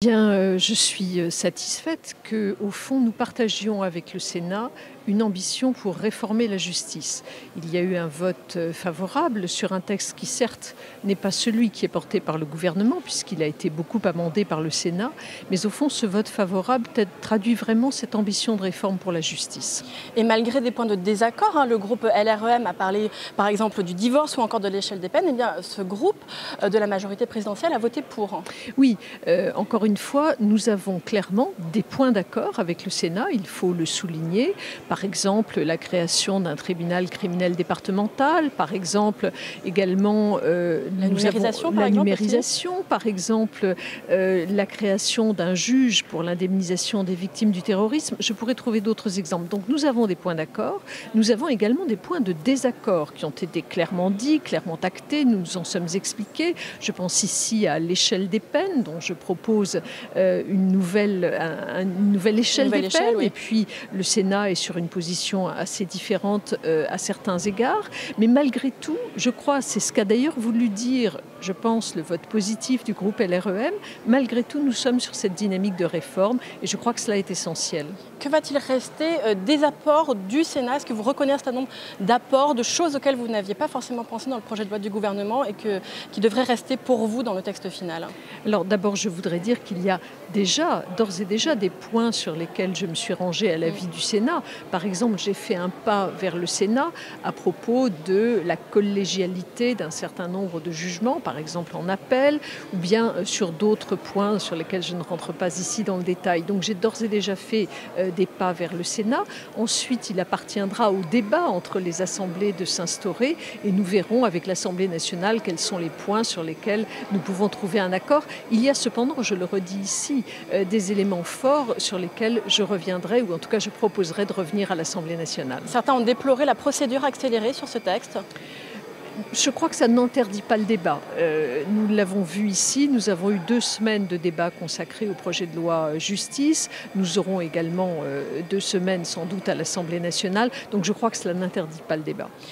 Bien, je suis satisfaite qu'au fond, nous partagions avec le Sénat une ambition pour réformer la justice. Il y a eu un vote favorable sur un texte qui, certes, n'est pas celui qui est porté par le gouvernement, puisqu'il a été beaucoup amendé par le Sénat, mais au fond, ce vote favorable traduit vraiment cette ambition de réforme pour la justice. Et malgré des points de désaccord, le groupe LREM a parlé par exemple du divorce ou encore de l'échelle des peines, eh bien, ce groupe de la majorité présidentielle a voté pour. Oui, encore une fois, nous avons clairement des points d'accord avec le Sénat, il faut le souligner. Par exemple, la création d'un tribunal criminel départemental, par exemple, également la numérisation, par exemple, la création d'un juge pour l'indemnisation des victimes du terrorisme. Je pourrais trouver d'autres exemples. Donc nous avons des points d'accord. Nous avons également des points de désaccord qui ont été clairement dits, clairement actés. Nous nous en sommes expliqués. Je pense ici à l'échelle des peines, dont je propose une nouvelle échelle des peines. Oui. Et puis le Sénat est sur une position assez différente à certains égards. Mais malgré tout, je crois, c'est ce qu'a d'ailleurs voulu dire, je pense, le vote positif du groupe LREM. Malgré tout, nous sommes sur cette dynamique de réforme et je crois que cela est essentiel. Que va-t-il rester des apports du Sénat? Est-ce que vous reconnaissez un certain nombre d'apports, de choses auxquelles vous n'aviez pas forcément pensé dans le projet de loi du gouvernement et qui devraient rester pour vous dans le texte final? Alors d'abord, je voudrais dire qu'il y a d'ores et déjà des points sur lesquels je me suis rangée à l'avis du Sénat. Par exemple, j'ai fait un pas vers le Sénat à propos de la collégialité d'un certain nombre de jugements, par exemple en appel, ou bien sur d'autres points sur lesquels je ne rentre pas ici dans le détail. Donc j'ai d'ores et déjà fait des pas vers le Sénat. Ensuite, il appartiendra au débat entre les assemblées de s'instaurer et nous verrons avec l'Assemblée nationale quels sont les points sur lesquels nous pouvons trouver un accord. Il y a cependant, je le redis ici, des éléments forts sur lesquels je reviendrai, ou en tout cas je proposerai de revenir à l'Assemblée nationale. Certains ont déploré la procédure accélérée sur ce texte. Je crois que ça n'interdit pas le débat. Nous l'avons vu ici, nous avons eu 2 semaines de débat consacrés au projet de loi justice. Nous aurons également 2 semaines sans doute à l'Assemblée nationale. Donc je crois que cela n'interdit pas le débat.